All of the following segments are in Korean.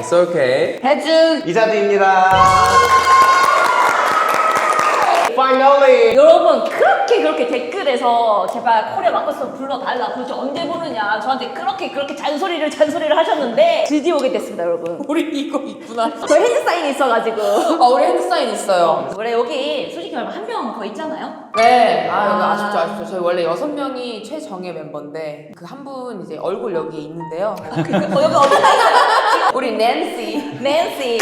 It's okay. 혜준! 이자드입니다. Finally! 여러분 그렇게 댓글에서 제발 코리아 마커스 불러달라 도대체 언제 부르냐 저한테 그렇게 잔소리를 하셨는데 드디어 오게 됐습니다 여러분. 우리 이거 있구나. 저희 핸드 사인이 있어가지고 우리 핸드사인 있어요. 원래 여기 솔직히 말하면 한 명 더 있잖아요. 네. 여기 아쉽죠. 저희 원래 6명이 최정예 멤버인데 그 한 분 이제 얼굴 여기에 있는데요. 여기 어디가 우리 낸시. 낸시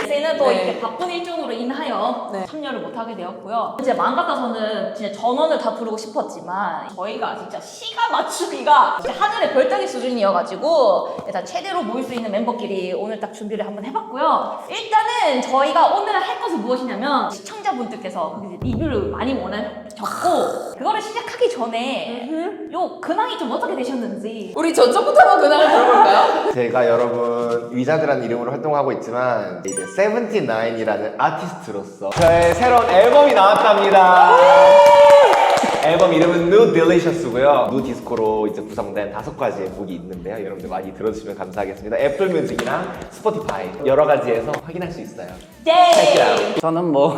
낸시는 또 네. 이렇게 바쁜 일정으로 인하여 네. 참여를 못하게 되었고요. 이제 마음 같아서는 진짜 전원을 다 부르고 싶었지만 저희가 진짜 시간 맞추기가 진짜 하늘의 별따기 수준이어가지고 일단 최대로 모일 수 있는 멤버끼리 오늘 딱 준비를 한번 해봤고요. 일단은 저희가 오늘 할 것은 무엇이냐면 시청자분들께서 리뷰를 많이 원하셨고 그거를 시작하기 전에 요 근황이 좀 어떻게 되셨는지 우리 저쪽부터 한번 근황을 들어볼까요? 제가 여러분 위자드라는 이름으로 활동하고 있지만 이제 세븐틴나인이라는 아티스트로서 저의 새로운 앨범이 나왔답니다. 앨범 이름은 New Delicious고요. New Disco로 이제 구성된 5가지의 곡이 있는데요. 여러분들 많이 들어주시면 감사하겠습니다. 애플 뮤직이랑 스포티파이 여러 가지에서 확인할 수 있어요. 네. 저는 뭐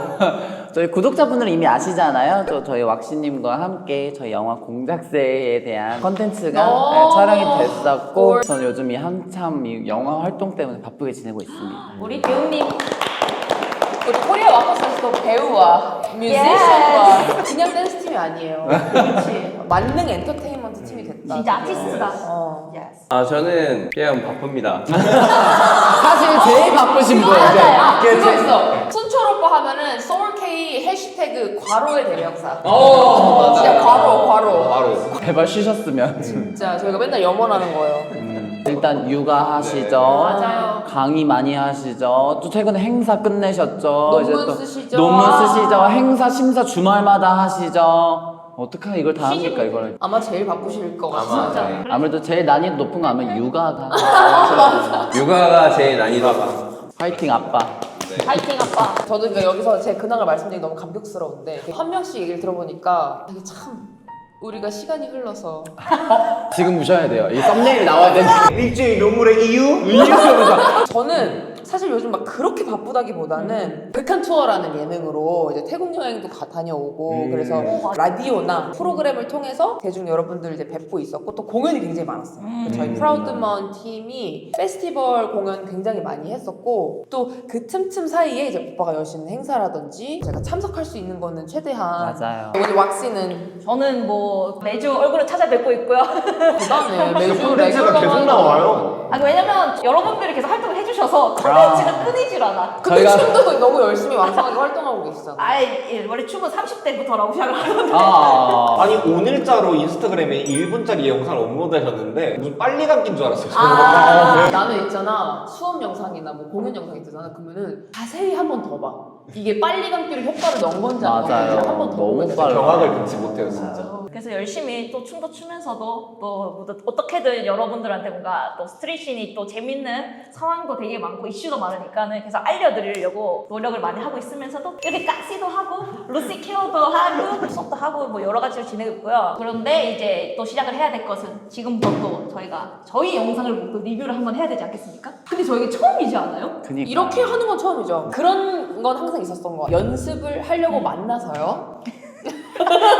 저희 구독자분들은 이미 아시잖아요. 저희 왁시님과 함께 저희 영화 공작새에 대한 컨텐츠가 촬영이 됐었고 저는 요즘 한참 이 영화 활동 때문에 바쁘게 지내고 있습니다. 우리 배우님 우리 코리아 와커스에서도 배우와 뮤지션과 그냥 댄스 팀이 아니에요. 그렇지. 만능 엔터테인먼트 팀이 됐다. 진짜 아티스트다. Yes. 저는 그냥 바쁩니다. 사실 제일 바쁘신 분. 아, 그거 있어. 순철 오빠 하면은 소울K 해시태그 괄호의 대명사. 진짜 괄호. 바로 제발 쉬셨으면. 진짜 저희가 맨날 염원하는 거예요. 일단 육아하시죠. 맞아요. 강의 많이 하시죠. 또 최근에 행사 끝내셨죠. 논문 또 쓰시죠. 논문 쓰시죠. 행사 심사 주말마다 하시죠. 어떡하면 이걸 다 합니까 이걸. 아마 제일 바쁘실 것 같아요. 아마 네. 아무래도 제일 난이도 높은 거 하면 육아가. 육아가 제일 난이도가. 화이팅 아빠. 파이팅 아빠. 저도 그러니까 여기서 제 근황을 말씀드리기 너무 감격스러운데 한 명씩 얘기를 들어보니까 이게 참 우리가 시간이 흘러서 지금 우셔야 돼요. 이 썸네일 나와야 되는. 일주일 눈물의 이유? 저는 사실 요즘 막 그렇게 바쁘다기보다는 극한 투어라는 예능으로 이제 태국 여행도 다녀오고 그래서 라디오나 프로그램을 통해서 대중 여러분들 이제 뵙고 있었고 또 공연이 굉장히 많았어요. 저희 프라우드먼 팀이 페스티벌 공연 굉장히 많이 했었고 또 그 틈틈 사이에 이제 오빠가 여신 행사라든지 제가 참석할 수 있는 거는 최대한 맞아요. 우리 왁시는 저는 뭐 매주 얼굴을 찾아뵙고 있고요. 대단해. 매주 콘텐츠가 계속 나와요. 아니 왜냐면 여러분들이 계속 활동을 해주셔서 컨텐츠가 끊이질 않아. 근데 저희가- 춤도 너무 열심히 왕성하게 활동하고 계시잖아요. 아이 원래 춤은 30대부터라고 시작을 하거든요. 아니 오늘자로 인스타그램에 1분짜리 영상을 업로드하셨는데 무슨 빨리 감긴 줄 알았어요. 나는 있잖아 수업 영상이나 뭐 공연 영상이 뜨잖아. 그러면은 자세히 한 번 더 봐. 이게 빨리 감기로 효과를 넣은 건지 안 넣은 건지 맞아요. 한 번 더 너무 보게 돼. 빨라. 경악을 금치 못해요 진짜. 그래서 열심히 또 춤도 추면서도 또 어떻게든 여러분들한테 뭔가 또 스트릿씬이 또 재밌는 상황도 되게 많고 이슈도 많으니까는 계속 알려드리려고 노력을 많이 하고 있으면서도 이렇게 깍시도 하고 루시 케어도 하고 수업도 하고 뭐 여러 가지로 지내고 있고요. 그런데 이제 또 시작을 해야 될 것은 지금부터 또 저희가 저희 영상을 보고 또 리뷰를 한번 해야 되지 않겠습니까? 근데 저희가 처음이지 않아요? 그니까. 이렇게 하는 건 처음이죠. 그런 건 항상 있었던 거. 연습을 하려고 만나서요.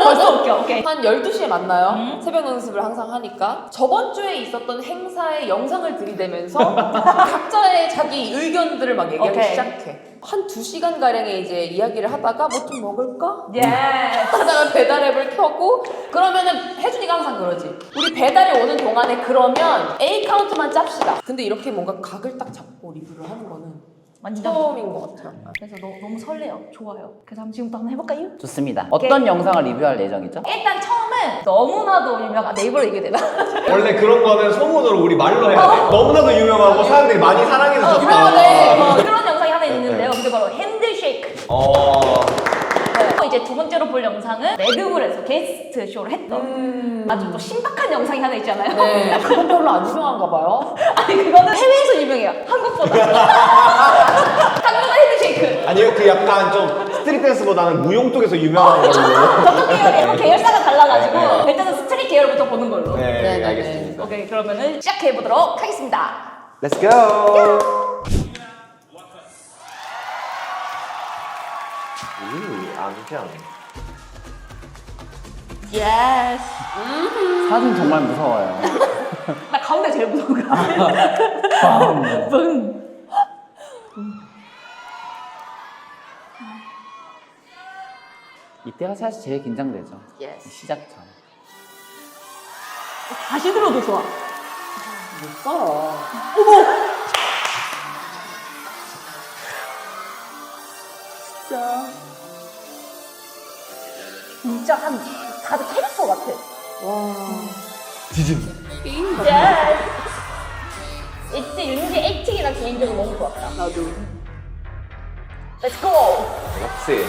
벌써 웃겨. 오케이. 한 12시에 만나요. 새벽 연습을 항상 하니까. 저번 주에 있었던 행사의 영상을 들이대면서 각자의 자기 의견들을 막 얘기하기 오케이. 시작해. 한 2시간가량의 이제 이야기를 하다가 뭐 좀 먹을까? 예. 하다가 배달 앱을 켜고 그러면은 혜준이가 항상 그러지. 우리 배달이 오는 동안에 그러면 A 카운트만 짭시다. 근데 이렇게 뭔가 각을 딱 잡고 리뷰를 하는 거는 완전 처음인 것 같아요. 그래서 너무 설레요. 좋아요. 그래서 한번 지금부터 한번 해볼까요? 좋습니다. 어떤 영상을 리뷰할 예정이죠? 일단 처음은 너무나도 유명한 네이버로 얘기해 되나? 원래 그런 거는 소문으로 우리 말로 해야 돼. 너무나도 유명하고 사람들이 많이 사랑해서 유명하네. 그런 영상이 하나 있는데요. 그게 바로 핸드쉐이크. 또 이제 두 번째로 볼 영상은 레드불에서 게스트 쇼를 했던 아주 또 신박한 영상이 하나 있잖아요. 네, 그건 별로 안 유명한가 봐요. 아니 그거는 해외에서 유명해요. 한국보다. 한국은 핸드쉐이크. 아니요 그 약간 좀 스트릿 댄스보다는 무용 쪽에서 유명한 걸로. 저쪽 계열이에요. 계열사가 달라가지고 일단은 스트릿 계열부터 보는 걸로. 네, 네, 네, 알겠습니다. 오케이 그러면은 시작해 보도록 하겠습니다. Let's go. 안경. 예스. 사진 정말 무서워요. 나 가운데 제일 무서운 거 같아. 뿡. 이때가 사실 제일 긴장되죠. 예스. 시작 전. 다시 들어도 좋아. 못 살아. 진짜 한 다들 캐릭터 같아. 와. 예스. 이때 윤지 액팅이랑 개인적으로 너무 좋았다. 나도. Let's go. 역시.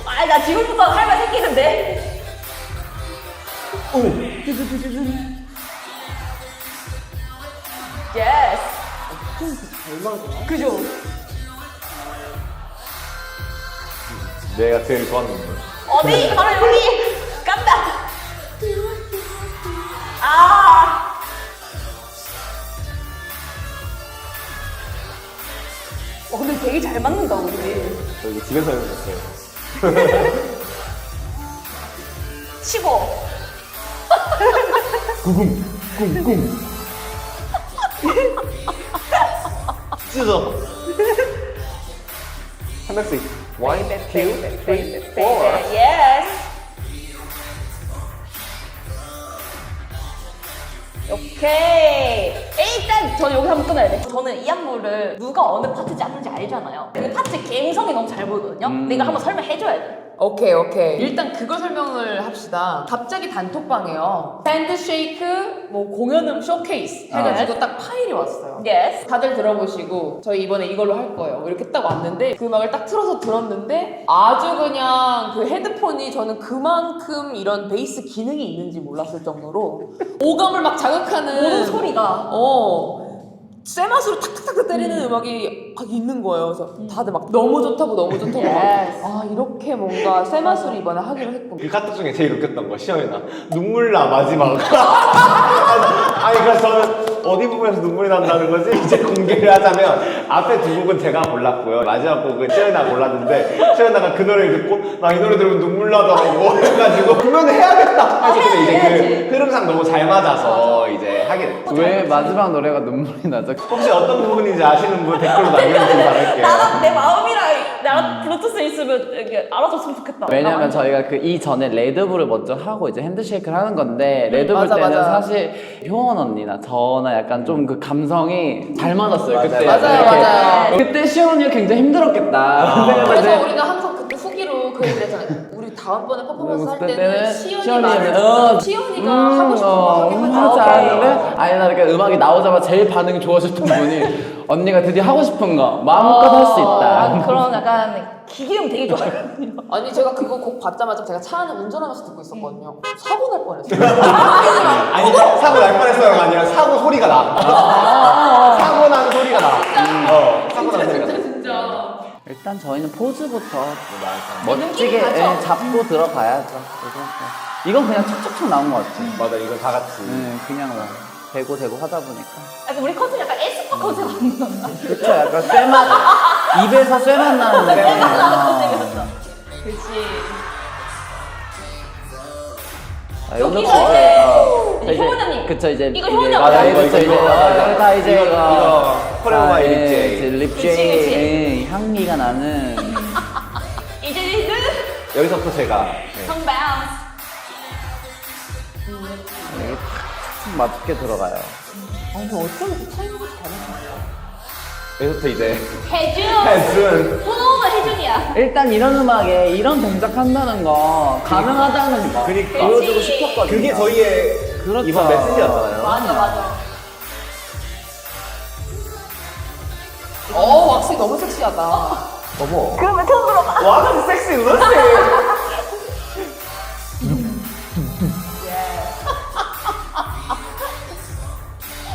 아, 나 지금부터 할 말 생기는데. 예스. 잘 맞아. 그죠? 내가 제일 좋아하는 거. 어디? 바로 여기. 간다. 아. 근데 되게 잘 맞는다 우리. 여기 집에서 연습했어요. 치고. 찢어. 한 명씩. 1, 2, 3, 4. 예스. 오케이. 일단 저는 여기 한번 끊어야 돼. 저는 이 안무를 누가 어느 파트 잡는지 알잖아요. 그 파트 감성이 너무 잘 보이거든요. 근데 이거 한번 설명해줘야 돼. 오케이. 일단 그걸 설명을 합시다. 갑자기 단톡방에요. 핸드쉐이크 뭐 공연음 쇼케이스 해가지고 딱 파일이 왔어요. 예스. 다들 들어보시고 저희 이번에 이걸로 할 거예요. 이렇게 딱 왔는데 그 음악을 딱 틀어서 들었는데 아주 그냥 그 헤드폰이 저는 그만큼 이런 베이스 기능이 있는지 몰랐을 정도로 오감을 막 자극하는 모든 소리가. 쇠맛으로 탁탁탁 때리는 음악이 막 있는 거예요. 그래서 다들 막 너무 좋다고 막 Yes. 아 이렇게 뭔가 쇠맛으로 이번에 하기로 했구나. 그 카트 중에 제일 웃겼던 거 시험이나 눈물 나 마지막. 아니 그래서 저는 어디 부분에서 눈물이 난다는 거지 이제 공개를 하자면 앞에 두 곡은 제가 골랐고요. 마지막 곡은 시험이나 골랐는데 시험이나가 그 노래를 듣고 나 이 노래 들으면 눈물 나더라고 해가지고 그러면 해야겠다. 해서 근데 이제 그 흐름상 너무 잘 맞아서 이제 하게 됐죠. 왜 마지막 노래가 눈물이 나죠? 혹시 어떤 부분인지 아시는 분 댓글로 남겨주시면 바랄게요. 나랑 내 마음이랑 나랑 블루투스 있으면 이렇게 알아줬으면 좋겠다. 왜냐면 저희가 그 이전에 레드불을 먼저 하고 이제 핸드쉐이크를 하는 건데 레드불 맞아, 때는 맞아. 사실 효원 언니나 저나 약간 좀 그 감성이 잘 맞았어요. 그때 맞아요, 이렇게. 맞아요. 그때 시원 언니가 굉장히 힘들었겠다. 그래서 우리가 항상 그때 후기로 그 얘기했잖아요. 우리 다음번에 퍼포먼스 할 때는 그때는 시연이 말을 시연이가 하고 싶은 거 하게 하자 하자. 했는데 아니 나 이렇게 음악이 나오자마자 제일 반응이 좋아졌던 분이 언니가 드디어 하고 싶은 거 마음껏 할 수 있다. 그런 약간 기기음 되게 좋아하거든요. 아니 제가 그거 곡 받자마자 제가 차 안에 운전하면서 듣고 있었거든요. 사고 날 뻔했어요. 아니 사고 날 뻔했어요가 아니라 사고 소리가 나. 사고 난 소리가 나. 사고 난 소리가 나. 진짜. 일단 저희는 포즈부터 맞아. 멋지게 가죠. 예, 잡고 들어가야죠. 그래서 이건 그냥 척척척 나온 것 같아요. 맞아 이건 다 같이. 그냥 뭐 대고 하다 보니까. 약간 우리 컨셉 약간 에스파 컨셉 아니었나? 그쵸, 약간 쇠맛 입에서 쇠맛 나는 느낌. 컨셉이었어. 그치. 여기서 이제 효원 언니. 그쵸 이제 이거 효원 언니 맞아 맞아, 그쵸 이제 다 이제 이거 코레오와 립제이. 립제이 그치. 예, 향기가 나는 이제 여기서부터 제가 성바운스. 참 맛있게 들어가요. 아니 어쩜 이렇게 타이밍이 잘하냐. 여기서부터 이제 해준. 해준. 호노우는 해준이야. 일단 이런 음악에 이런 동작 한다는 거 가능하다는 거 그러니까. 보여주고 싶었거든요. 그게 저희의 그렇죠. 이번 메시지였잖아요. 맞아. 왁스 너무 섹시하다. 어머. 그러면 처음 들어봐. 와, 섹시 러시.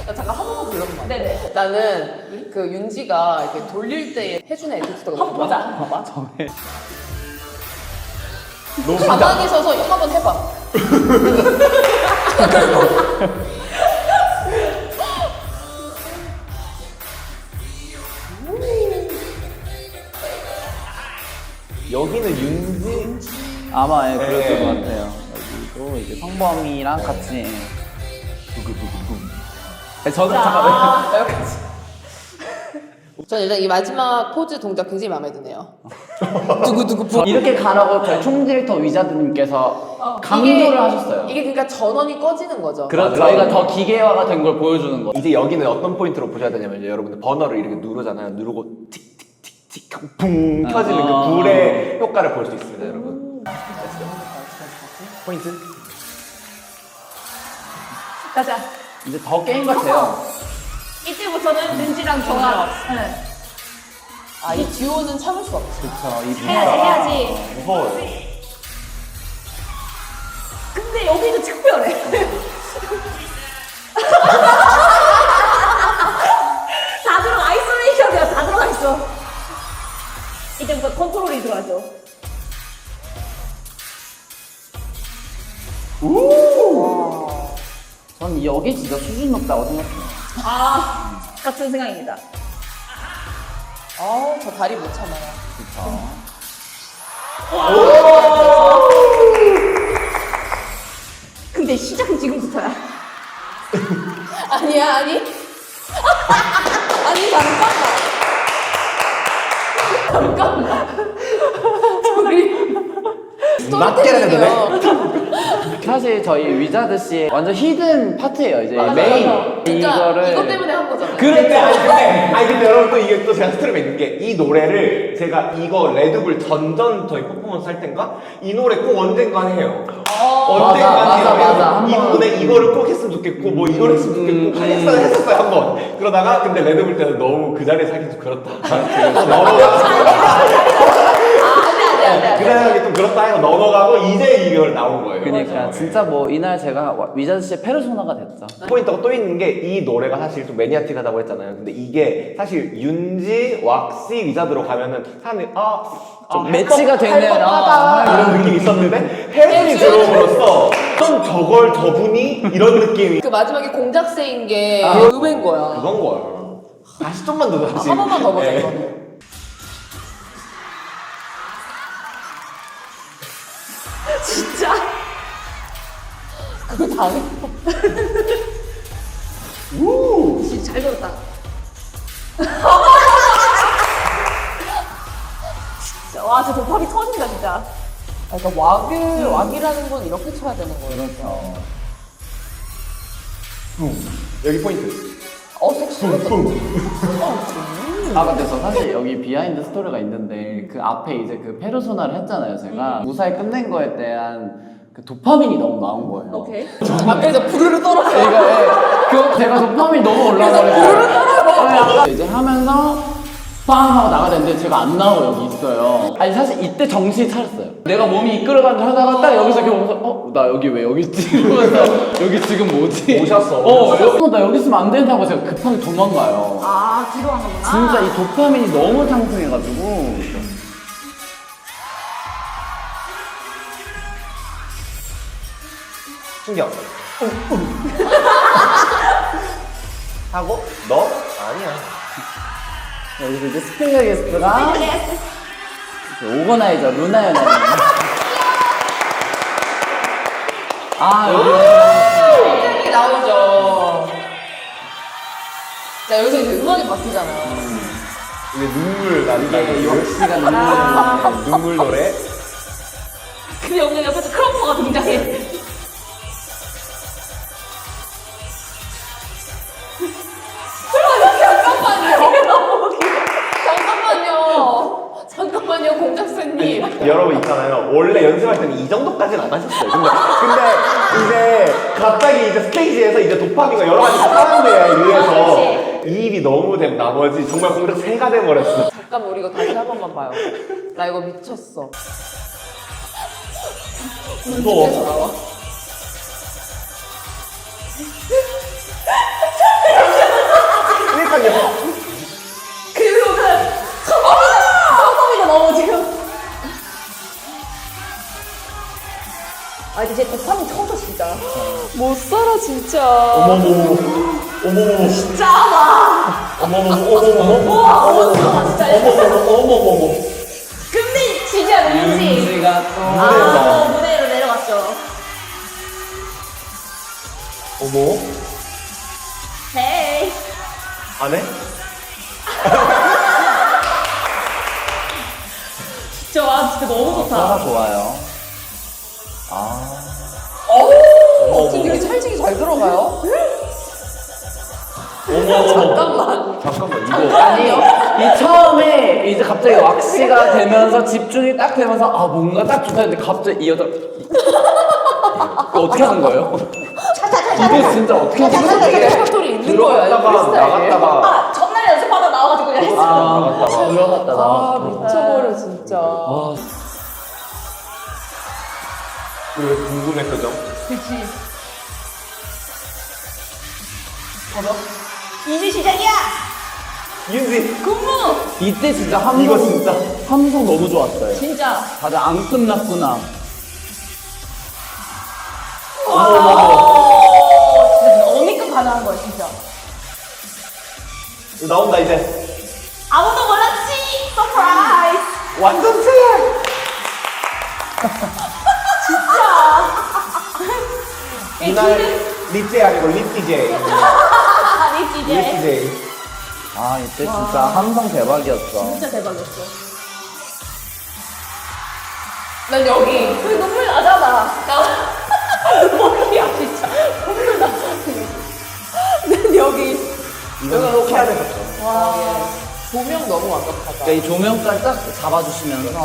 나 잠깐 한 번만 불러보면 안 돼? 네네. 나는 그 윤지가 이렇게 돌릴 때 해주는 에티튜드가 너무 한번 좋아. 보자. 봐봐 저게 너무 진짜. 가만히 서서 한번 해봐. 그 성범이랑 같이. 저는 잠깐만. 여기까지. 저는 일단 이 마지막 포즈 동작 굉장히 마음에 드네요. 두구두구 부. 이렇게 가라고 저희 총딜터 위자드님께서 강조를 하셨어요. 이게 그러니까 전원이 꺼지는 거죠. 그렇죠. 저희가 더 기계화가 된 걸 보여주는 거. 이제 여기는 어떤 포인트로 보셔야 되냐면 이제 여러분들 버너를 이렇게 누르잖아요. 누르고 틱틱틱틱 하고 붕 켜지는 그 불의 효과를 볼 수 있습니다, 여러분. 포인트. 가자. 이제 더 게임 같아요. 이때부터는 렌지랑 정아. 네. 아, 이 듀오는 참을 수 없지. 그렇죠. 이 해야지. 무서워요. 근데 여기도 특별해. 다 들어가. 아이솔레이션이야. 다 들어가 있어. 이때부터 컨트롤이 들어가죠. 전 여기 진짜 수준 높다고 생각해요. 아, 같은 생각입니다. 저 다리 못 참아요. 근데 시작은 지금부터야. 아니야, 아니. 아니, 잠깐만. 저기. 맞게라도 되네. 사실 저희 위자드 씨의 완전 히든 파트예요. 이제 맞아, 메인 맞아. 그러니까 이거를 이것 때문에 한 거잖아. 근데 여러분 또 이게 또 제가 스트레스 있는 게 이 노래를 제가 이거 레드불 전전 저희 퍼포먼스 할 땐가 이 노래 꼭 언젠간 해요. 언젠간 맞아, 해요. 맞아. 이 무대 이거를 꼭 했으면 좋겠고 뭐 이걸 했으면 좋겠고 했었어요 한번. 그러다가 근데 레드불 때는 너무 그 자리에 살기 좀 그렇다. 그 생각이 좀 그렇다 해서 넘어가고 이제 이걸 나온 거예요. 그러니까 진짜 뭐 이날 제가 위자드 씨의 페르소나가 됐죠. 포인트가 또 있는 게 이 노래가 사실 좀 매니아틱하다고 했잖아요. 근데 이게 사실 윤지, 왁시, 위자드로 가면은 사람들이 좀 매치가 되는 이런 느낌이 있었는데 혜준이 들어옴으로써 좀 저분이 이런 느낌이 그 마지막에 공작새인 게 의외인 거야. 그건 거예요. 다시 좀만 더 다시 한 번만 더 보자, 네. 이거는. 진짜. 그거 당해. 진짜 잘 들었다. 진짜. 와, 진짜 도파기 터진다, 진짜. 그러니까 왁이라는 건 이렇게 쳐야 되는 거예요. 그렇죠. 여기 포인트. 섹시하다. 근데 저 사실 여기 비하인드 스토리가 있는데 그 앞에 이제 그 페르소나를 했잖아요. 제가 무사히 끝낸 거에 대한 그 도파민이 너무 나온 거예요. 오케이. 앞에서 부르르 떨어져. 그 제가 도파민이 너무 올라가서 이제 하면서 빵 하고 나가는데 제가 안 나오고 여기 있어요. 아니 사실 이때 정신이 차렸어요. 내가 몸이 이끌어가는 줄 하다가 딱 여기서 이렇게 보면서 나 여기 왜 여기 있지? 이러면서 여기 지금 뭐지? 오셨어. 나 여기 있으면 안 된다고 제가 급하게 도망가요. 아, 뒤로 간 거구나. 진짜 이 도파민이 너무 상승해가지고 충격. 하고 너 아니야. 여기서 이제 스페셜 게스트가 오거나이저 루나 연아님. 여기 나오죠. 자, 여기서 이제 음악이 바뀌잖아. 이게 눈물 난다. 역시가 눈물 노래. 근데 오늘 옆에서 크로퍼가 등장해. 잠깐만요, 공작새님. 여러분 있잖아요. 원래 연습할 때는 이 정도까지는 안 하셨어요. 근데 이제 갑자기 이제 스테이지에서 이제 도파민과 여러 가지 상황들에 의해서 이입이 너무 된 나머지 정말 공작 새가 돼버렸어. 잠깐만, 우리 이거 다시 한 번만 봐요. 나 이거 미쳤어. 무서워. 나와. 그러니까요. 성범이가 너무 지금. 아, 이제 제 도파민 터져, 진짜. 못 살아, 진짜. 어머머머. 어머머머. 진짜, 와. 어머머머. 어머머머. 와, 어머머, 진짜. 어머머머. 어머머머. 근데 지지 않은 윤지. 윤지가 또 아, 무대로 내려갔죠. 어머? 헤이. 안 해? 진짜 와 진짜 너무 좋다. 화가 좋아요. 어떻게 이렇게 찰지게 잘 들어가요? 잠깐만. 잠깐만 이거 아니 이 처음에 이제 갑자기 왁시가 되면서 집중이 딱 되면서 아 뭔가 딱 좋다 했는데 갑자기 이 여자 이거 어떻게 하는 거예요? 이거 진짜 어떻게 하는 거예요? 되게 스토리 있는 거예요. 들어갔다가 나갔다가 아 전날 연습하다 나와가지고 그냥 했어. 아 들어갔다 아 나왔어. 미쳐버려 진짜. 와 그 궁금해 표정. 그치. 이제 시작이야. 윤지 군무. 이때 진짜 이거 진짜 함성 너무 좋았어요. 진짜. 다들 안 끝났구나. 진짜 어미급 가능한 거야 진짜. 나온다 이제. 아무도 몰랐지. 서프라이즈. 완전 세. 이날 립제이 아니고 립디제이. 아니 DJ. 립디제이. 아 이때 진짜 함성 대박이었어. 진짜 대박이었어. 난 여기. 우리 눈물 나잖아. 눈물이야 진짜. 눈물 나. 난 여기. 이거는 꼭 해야 되겠죠. 조명 너무 완벽하다. 이 조명까지 딱 잡아주시면서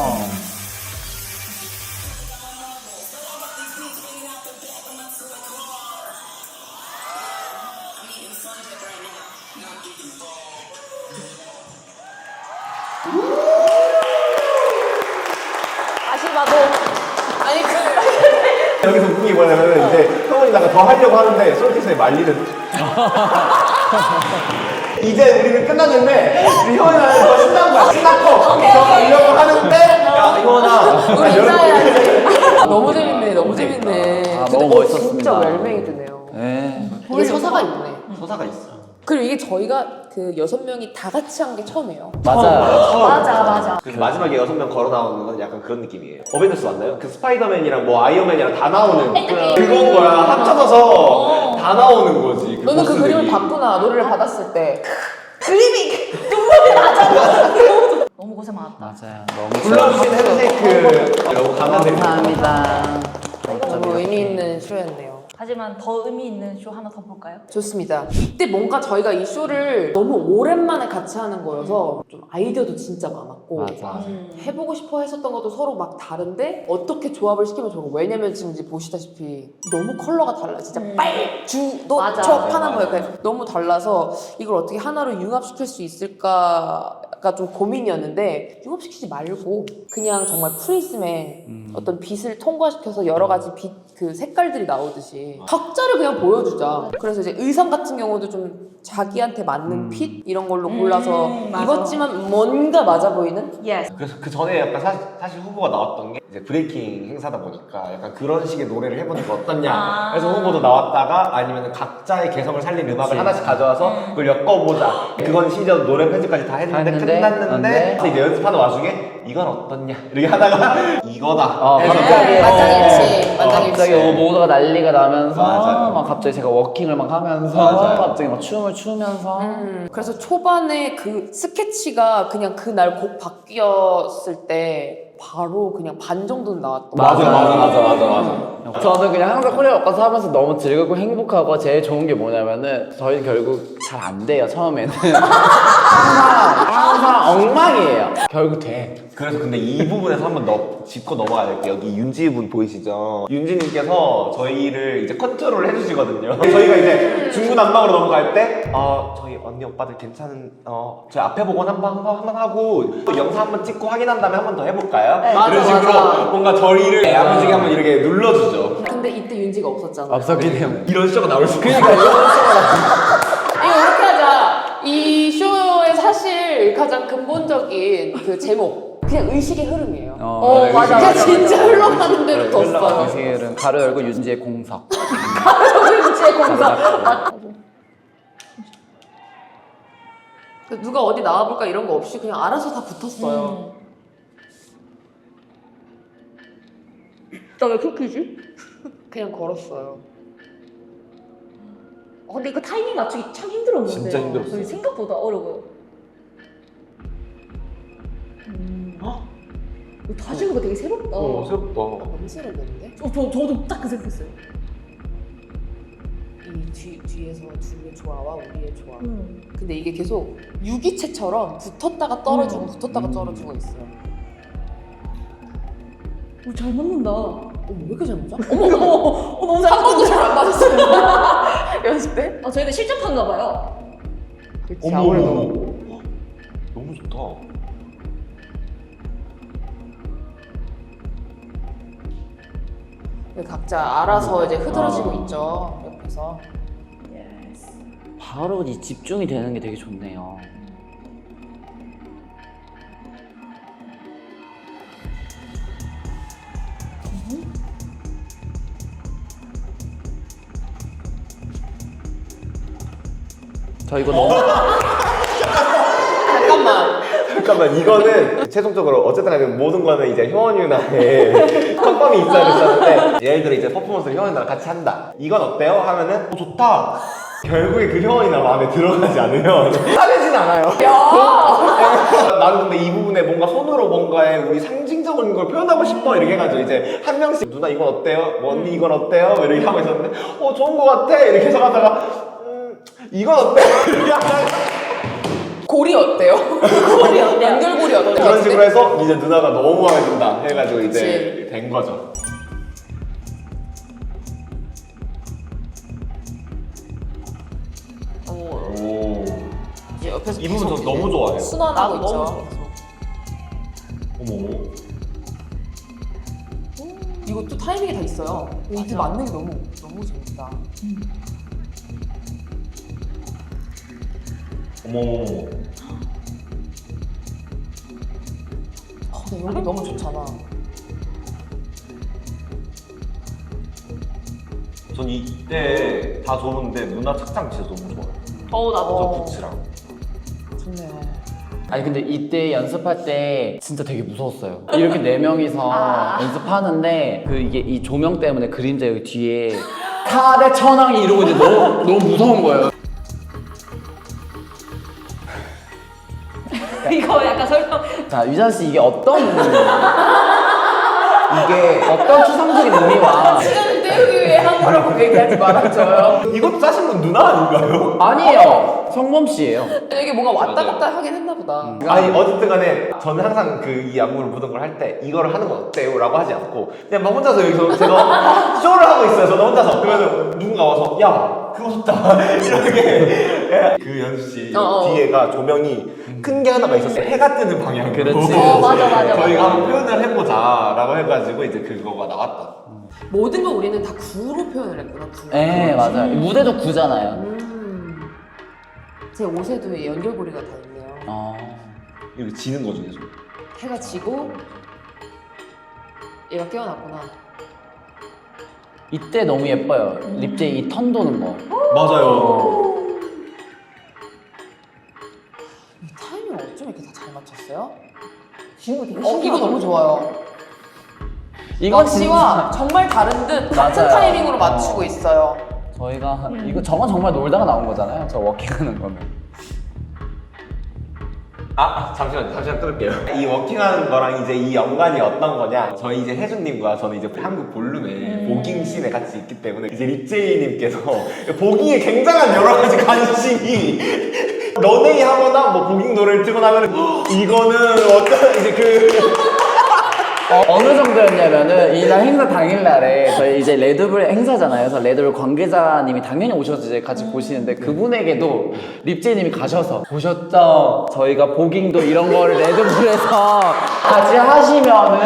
다시 봐도 아니 여기서 웃긴 게 뭐냐면 이제 형원이다가 더 하려고 하는데 솔직히 말리는. 이제 우리는 끝났는데 우리 형원이는 더 신난 거야. 신나고 더 가려고 하는데 야 형원아. 우리 인사해야지. 너무 재밌네. 너무 재밌네. 아, 근데 너무 멋있었습니다. 진짜 웰맹이 드네요. 네. 이게 서사가 있네. 소사가 있어. 그리고 이게 저희가 그 6명이 다 같이 한 게 처음이에요. 맞아요. 맞아. 그래서 마지막에 6명 걸어 나오는 건 약간 그런 느낌이에요. 어벤져스 맞나요? 그 스파이더맨이랑 뭐 아이언맨이랑 다 나오는 그건 거야. 합쳐져서 다 나오는 거지. 그 너는 그 보스들이. 그림을 봤구나. 노래를 받았을 때. 너무 고생 많았다. 맞아요. 너무 불러주신 핸드쉐이크 너무 감사드립니다. 감사합니다. 너무 의미 있는 쇼였네요. 하지만 더 의미 있는 쇼 하나 더 볼까요? 좋습니다. 이때 뭔가 저희가 이 쇼를 너무 오랜만에 같이 하는 거여서 좀 아이디어도 진짜 많았고 맞아. 해보고 싶어 했었던 것도 서로 막 다른데 어떻게 조합을 시키면 좋을까. 왜냐면 지금 이제 보시다시피 너무 컬러가 달라. 진짜 빨주노 맞아. 파란 거예요. 그러니까 너무 달라서 이걸 어떻게 하나로 융합시킬 수 있을까가 좀 고민이었는데 융합시키지 말고 그냥 정말 프리즘에 어떤 빛을 통과시켜서 여러 가지 빛 그 색깔들이 나오듯이 각자를 그냥 보여주자. 그래서 이제 의상 같은 경우도 좀 자기한테 맞는 핏 이런 걸로 골라서 맞아. 입었지만 뭔가 맞아 보이는? 예스. 그래서 그 전에 약간 사실 후보가 나왔던 게 이제 브레이킹 행사다 보니까 약간 그런 식의 노래를 해보는 거 어떻냐. 그래서 후보도 나왔다가 아니면 각자의 개성을 살린 음악을 하나씩 가져와서 그걸 엮어보자. 그건 심지어 노래 편집까지 다 했는데 끝났는데 그래서 이제 연습하는 와중에 이건 어떻냐 이렇게 하다가 이거다. 해서 갑자기 만장일치. 만장일치. 갑자기 모두가 난리가 나면서 맞아요. 막 갑자기 제가 워킹을 막 하면서 맞아요. 갑자기 막 춤을 추면서 그래서 초반에 그 스케치가 그냥 그날 곡 바뀌었을 때 바로 그냥 반 정도는 나왔던 맞아. 저는 그냥 항상 코리아 워커스 하면서 너무 즐겁고 행복하고 제일 좋은 게 뭐냐면은 저희 결국 잘 안 돼요 처음에는 항상 엉망이에요. 결국 돼. 그래서 근데 이 부분에서 한번 짚고 넘어가야 될 게 여기 윤지 분 보이시죠? 윤지님께서 저희를 이제 컨트롤을 해주시거든요. 저희가 이제 중구난방으로 넘어갈 때 저희 언니 오빠들 괜찮은 저희 앞에 보고 한번 하고 또 영상 한번 찍고 확인한 다음에 한 번 더 해볼까요? 맞아, 이런 식으로 맞아. 뭔가 저희를 야무지게 한번 이렇게 눌러주죠. 근데 이때 윤지가 없었잖아. 없었긴 해요. 이런 쇼가 나올 수 있어요. 이거 이렇게 하자. 이 쇼의 사실 가장 근본적인 그 제목 그냥 의식의 흐름이에요. 맞아. 그냥 진짜 흘러가는 대로 뒀어요. 사실은 가로 열고 윤지의 공석. 윤지의 공사. 누가 어디 나와볼까 이런 거 없이 그냥 알아서 다 붙었어요. 나 왜 쿠키지? 그냥 걸었어요. 근데 이거 타이밍 맞추기 참 힘들었는데. 진짜 힘들었어요. 생각보다 어려워요. 이거 다시 보니까 되게 새롭다. 새롭다. 너무 새로운데? 저도 딱 그 생각했어요. 이 뒤에서 둘의 조화와 우리의 조화. 근데 이게 계속 유기체처럼 붙었다가 떨어지고 붙었다가 떨어지고 있어요. 잘 맞는다. 왜 이렇게 잘 맞아? 너무 잘 한 번도 잘 안 맞았어요. 연습 때? 저희는 실전파인가 봐요. 그치, 아무래도. 너무 좋다. 각자 알아서 이제 흐드러지고 있죠. 옆에서. 바로 이 집중이 되는 게 되게 좋네요. 저 이거 너무 잠깐만 이거는 최종적으로 어쨌든 간에 모든 거는 이제 효원 유나의 컨펌이 있어야 됐었는데 예를 들어 이제 퍼포먼스를 효원 유나랑 같이 한다 이건 어때요? 하면은 좋다 결국에 그 효원 유나 마음에 들어가지 않으면 하려진 않아요. 나는 근데 이 부분에 뭔가 손으로 뭔가의 우리 상징적인 걸 표현하고 싶어 이렇게 해가지고 이제 한 명씩 누나 이건 어때요? 뭐 언니 이건 어때요? 이렇게 하고 있었는데 좋은 거 같아 이렇게 해서 하다가 이건 어때? 이렇게 하다가 골이 어때요? 골이 어때요? 연결골이 어때요? 그런 식으로 해서 이제 누나가 너무 마음에 든다 해가지고 이제 그치. 된 거죠. 오. 이제 옆에서 이 부분 저 계속 너무 좋아해요. 순환하고 나도 있죠. 너무 어머. 이것도 타이밍이 다 있어요. 이게 맞는 게 너무 재밌다. 어머. 근데 여기 너무 좋잖아. 전 이때 다 좋은데 누나 착장 진짜 너무 좋아요. 나도. 저 빛이랑. 좋네. 아니 근데 이때 연습할 때 진짜 되게 무서웠어요. 이렇게 네 명이서 연습하는데 그 이게 이 조명 때문에 그림자 여기 뒤에 4대 천왕이 이러고 이제 너무 무서운 거예요. 이거 약간 설명. 자 유잔 씨 이게 어떤 추상적인 의미와 시간을 때우기 위해 한 거라고 얘기하지 말아줘요. 이것도 짜신 건 누나 아닌가요? 아니에요. 성범 씨예요. 이게 뭔가 왔다 갔다 하긴 했나 보다. 아니 어쨌든 간에 저는 항상 그 이 안무를 묻은 걸 할 때 이거를 하는 건 어때요? 라고 하지 않고 그냥 막 혼자서 여기서 제가 쇼를 하고 있어요. 저는 혼자서. 그러면 누군가 와서 야 그거 좋다 이렇게 그 연습실 뒤에가 조명이 큰 게 하나가 있었어요. 해가 뜨는 방향으로. 그렇지. 맞아. 저희가 한번 표현을 해보자 라고 해가지고 이제 그거가 나왔다. 모든 걸 우리는 다 구로 표현을 했구나. 구. 네 맞아요. 무대도 구잖아요. 제 옷에도 연결고리가 다 있네요. 이거 지는 거죠 계속. 해가 지고 얘가 깨어났구나. 이때 너무 예뻐요. 립제이 이 턴 도는 거. 맞아요. 이 타이밍 어쩜 이렇게 다 잘 맞췄어요? 지금 되게 이거 너무 좋아요. 이건 씨와 정말 다른 듯 같은 맞아요. 타이밍으로 맞추고 있어요. 저희가 이거 저건 정말 놀다가 나온 거잖아요. 저 워킹하는 거는. 잠시만 끊을게요. 이 워킹하는 거랑 이제 이 연관이 어떤 거냐? 저희 이제 혜준님과 저는 이제 한국 볼룸에 보깅 씬에 같이 있기 때문에 이제 립제이님께서 보깅에 굉장한 여러 가지 관심이 런웨이 하거나 뭐 보깅 노래를 틀고 나면 이거는 어떤 이제 그 어느 정도였냐면은 이날 행사 당일날에 저희 이제 레드불 행사잖아요. 그래서 레드불 관계자님이 당연히 오셔서 이제 같이 보시는데 그분에게도 립제이님이 가셔서 보셨죠? 저희가 보깅도 이런 거를 레드불에서 같이 하시면은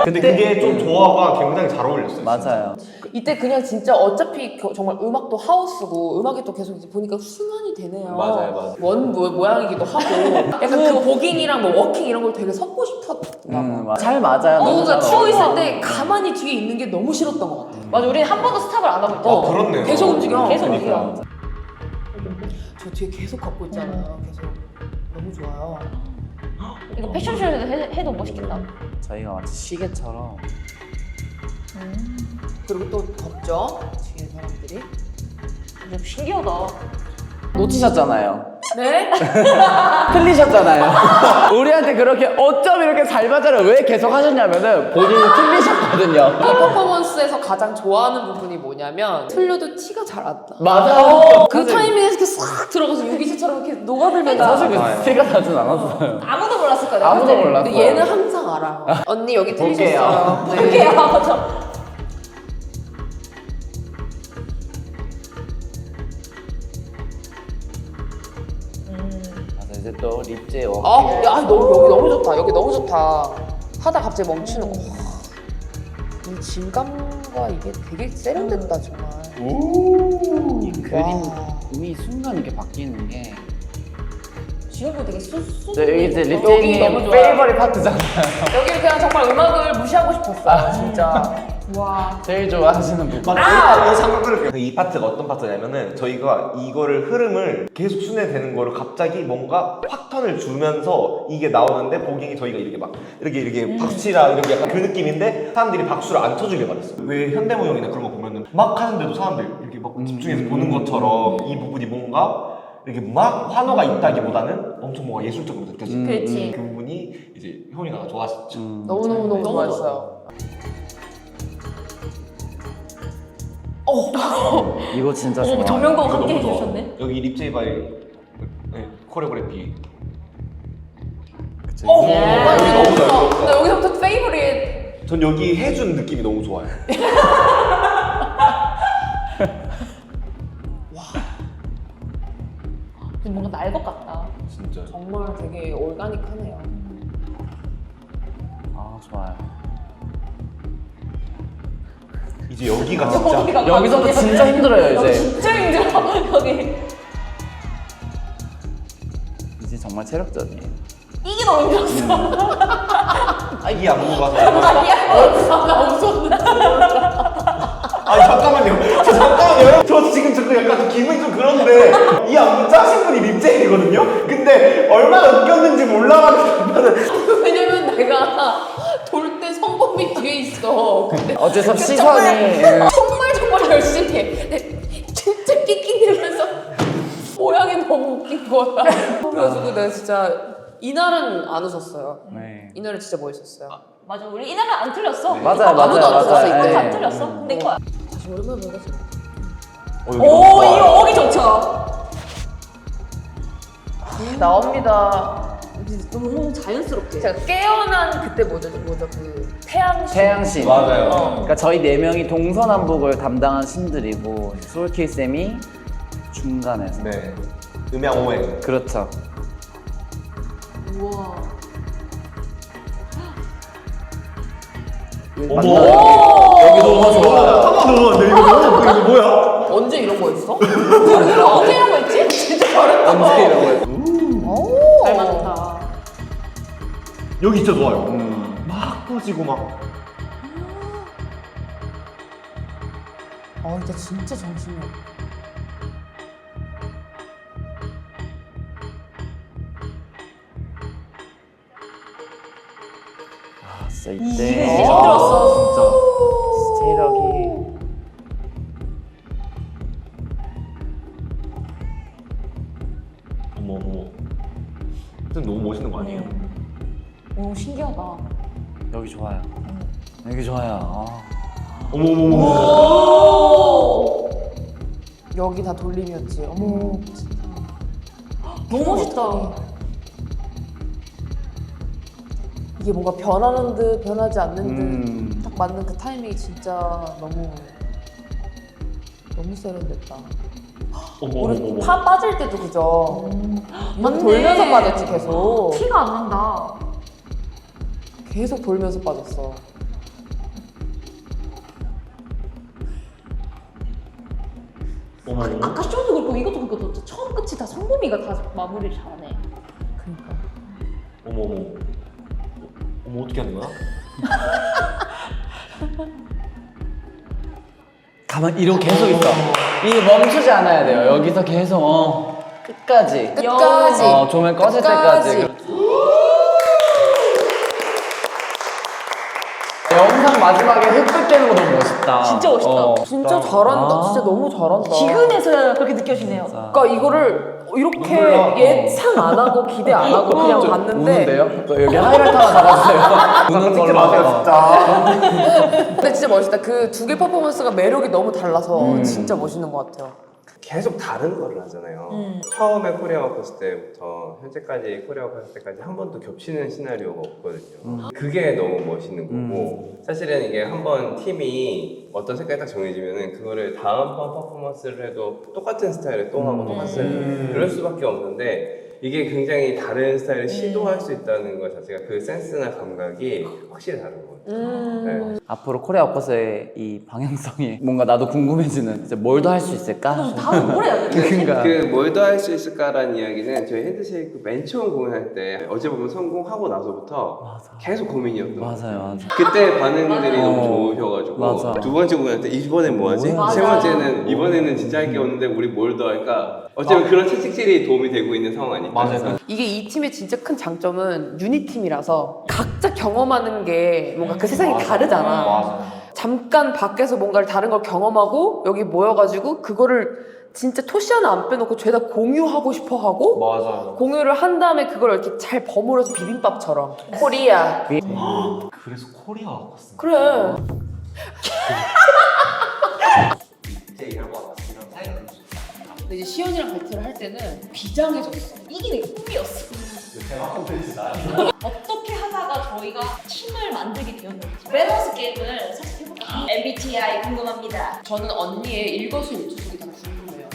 근데 그게 좀 조화가 굉장히 잘 어울렸어요. 맞아요. 이때 그냥 진짜 어차피 정말 음악도 하우스고 음악이 또 계속 이제 보니까 순환이 되네요. 맞아요. 원 모양이기도 하고 약간 그 보깅이랑 뭐 워킹 이런 걸 되게 섞고 싶었나 봐. 잘 맞아요. 뭔가 너무 추워 잘 있을 맞아요. 때 가만히 뒤에 있는 게 너무 싫었던 것 같아. 맞아. 우리는 한 번도 스탑을 안 하고 있죠. 그렇네요. 계속 움직여. 계속 그러니까. 움직여. 저 뒤에 계속 걷고 있잖아요. 계속 너무 좋아요. 이거 패션쇼에서 해도 멋있겠다. 저희가 마치 시계처럼 그리고 또 걷죠 뒤에 사람들이. 좀 신기하다. 놓치셨잖아요. 네? 틀리셨잖아요. 우리한테 그렇게 어쩜 이렇게 잘 맞아를 왜 계속 하셨냐면은 본인이 틀리셨거든요. 이 퍼포먼스에서 가장 좋아하는 부분이 뭐냐면 틀려도 티가 잘 안 나. 맞아요. 그 타이밍에 이렇게 싹 들어가서 유기체처럼 이렇게 녹아들면서 사실 그 티가 나진 않았어요. 아무도 몰랐을 거예요. 아무도 그치? 몰랐어요. 근데 얘는 항상 알아. 언니 여기 틀리셨어요. 네. 이렇게 맞아. 맞아 이제 또 립제 워킹. 아, 야, 여기 너무 좋다. 여기 너무 좋다. 하다 갑자기 멈추는 거. 이 질감과 이게 되게 세련됐다 정말. 이 와. 그림이 순간 이렇게 바뀌는 게. 지금도 되게 수. 저 여기 이제 여기 립제이님 너무 좋아요. 페이버릿 파트잖아요. 여기는 그냥 정말 음악을 무시하고 싶었어요, 진짜. 와. 제일 좋아하시는 부분. 이 잠깐 끊을게요. 이 파트가 어떤 파트냐면은 저희가 이거를 흐름을 계속 순회되는 거를 갑자기 뭔가 확 턴을 주면서 이게 나오는데 보기에 저희가 이렇게 막 이렇게 박치라 이렇게 약간 그 느낌인데 사람들이 박수를 안 쳐주길 바랬어요. 왜 현대무용이나 그런 거 보면은 막 하는데도 사람들 이렇게 막 집중해서 보는 것처럼 이 부분이 뭔가 이렇게 막 환호가 있다기보다는 엄청 뭔가 예술적으로 느껴지는 그렇지. 그 부분이 이제 효은이가 좋아하셨죠. 너무너무 좋아했어요. 이거 진짜 좋아. 조명도 이거 함께 너무 좋아. 해주셨네. 여기 립제이바의 코레오그래피. 그치. 나 여기 너무 좋아. 좋아. 나 여기서부터 페이보릿. 전 여기 해준 느낌이 너무 좋아요. 뭔가 날 것 같다. 진짜. 정말 되게 올가닉하네요. 아 좋아요. 이제 여기가 진짜. 여기서부터 진짜 힘들어요 여기 이제. 진짜 힘들어. 여기. 이제 정말 체력적이에요. 이게 너무 힘들었어. 이 안무가. 나 웃었는데. 아니 잠깐만요. 잠깐만요. 저 지금 약간 기분이 좀 그런데 이 안무 짜신 분이 립제이거든요. 근데 얼마나 웃겼는지 몰라가지고. 왜냐면 내가 돌 때 성범이 뒤에 있어. 근데 어째서 시선이 정말 열심히 해. 근데 진짜 낑낑대면서 모양이 너무 웃긴 거야. 그래가지고 내가 진짜 이날은 안 웃었어요. 네. 이날은 진짜 멋있었어요. 맞아, 우리 이날은 안 틀렸어. 맞아요, 아무도 맞아요, 안 맞아요. 썼어, 네. 안 틀렸어. 내 거야. 다시 오랜만에 보니까 진짜. 오, 이거 오기 좋죠. 나옵니다. 너무 자연스럽게. 제가 깨어난 그때 뭐죠 그 태양신. 태양신. 맞아요. 그러니까 저희 네 명이 동서남북을 담당한 신들이고 솔킬 쌤이 중간에서. 네. 음양 오행. 그렇죠. 우와. 여기 너무 좋아. 한번 넘어갔네. 이거 뭐야? 언제 이런 거였어? 어떻게 하고 있지? 진짜 잘했다. 언제 이런 거예요? 오. 잘 맞았다. 여기 진짜 좋아요. 막 터지고 막. 아 진짜 정신이 없어. 아, 진짜 이게 이때 진짜 힘들었어. 진짜 체력이. 어머. 진짜 너무 멋있는 거 아니에요? 오, 신기하다. 여기 좋아요. 여기 좋아요. 아. 어머. 오! 여기 다 돌림이었지. 어머. 너무 멋있다. 이게 뭔가 변하는 듯 변하지 않는 듯 딱 음. 맞는 그 타이밍이 진짜 너무 세련됐다. 우리 파 빠질 때도 그죠? 이거 맞네. 돌면서 빠졌지 계속. 티가 안 난다. 계속 돌면서 빠졌어. 어머. 아까 쇼도 그렇고 이것도 그렇고 처음 끝이 다 성범이가 다 마무리를 잘하네. 그러니까. 어머 어떻게 하는 거야? 가만 이러고 계속 있어. 이게 멈추지 않아야 돼요. 여기서 계속 끝까지. 끝까지. 조명 꺼질 끝까지. 때까지. 영상 마지막에 흑백 되는 거 너무 멋있다. 진짜 멋있다. 진짜 잘한다. 진짜 너무 잘한다. 지금에서야 그렇게 느껴지네요. 그러니까 이거를 이렇게 눈물 나. 예상 안 하고 기대 안 하고 그냥 봤는데 우는데요? 또 여기 하이라이트 하나 잡아주세요. 우는 찍지 걸로. 마세요 진짜. 근데 진짜 멋있다. 그 두 개 퍼포먼스가 매력이 너무 달라서 진짜 멋있는 것 같아요. 계속 다른 거를 하잖아요. 처음에 코리아워크 했을 때부터 현재까지 코리아워크 했을 때까지 한 번도 겹치는 시나리오가 없거든요. 그게 너무 멋있는 거고 사실은 이게 한번 팀이 어떤 색깔이 딱 정해지면은 그거를 다음 번 퍼포먼스를 해도 똑같은 스타일을 또 하고 똑같은 그럴 수밖에 없는데 이게 굉장히 다른 스타일을 시도할 수 있다는 것 자체가 그 센스나 감각이 확실히 다른 것 같아요. 네. 앞으로 코리아 워커스의 이 방향성이 뭔가 나도 궁금해지는 이제 뭘 더 할 수 있을까? 다음 뭘 해야 돼? 그러니까 그 뭘 더 할 수 있을까라는 이야기는 저희 핸드쉐이크 맨 처음 공연할 때 어제 보면 성공하고 나서부터 맞아. 계속 고민이었던 것 같아요. 맞아요, 맞아. 그때 반응들이 너무 좋으셔가지고 맞아. 두 번째 공연할 때 이번엔 뭐 하지? 뭐야? 세 번째는 이번에는 진짜 할 게 없는데 우리 뭘 더 할까? 어쩌면 그런 채찍질이 도움이 되고 있는 상황 아닐까? 맞아요. 이게 이 팀의 진짜 큰 장점은 유니팀이라서 각자 경험하는 게 뭔가 그 세상이 다르잖아. 맞아. 잠깐 밖에서 뭔가를 다른 걸 경험하고 여기 모여가지고 그거를 진짜 토시 하나 안 빼놓고 죄다 공유하고 싶어 하고 맞아. 공유를 한 다음에 그걸 이렇게 잘 버무려서 비빔밥처럼 코리아 그래서 코리아 왔어. 그래 이제 이런 거 같았어. 근데 이제 시연이랑 배틀을 할 때는 비장해졌어. 이기는 힘이었어. 어떻게 하다가 저희가 팀을 만들게 되었는지 밸런스 게임을 살짝 해볼까요? MBTI 궁금합니다. 저는 언니의 일거수일투족이 다 궁금해요.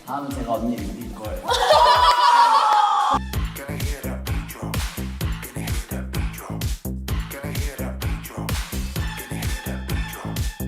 다음은 제가 언니 이길 거예요.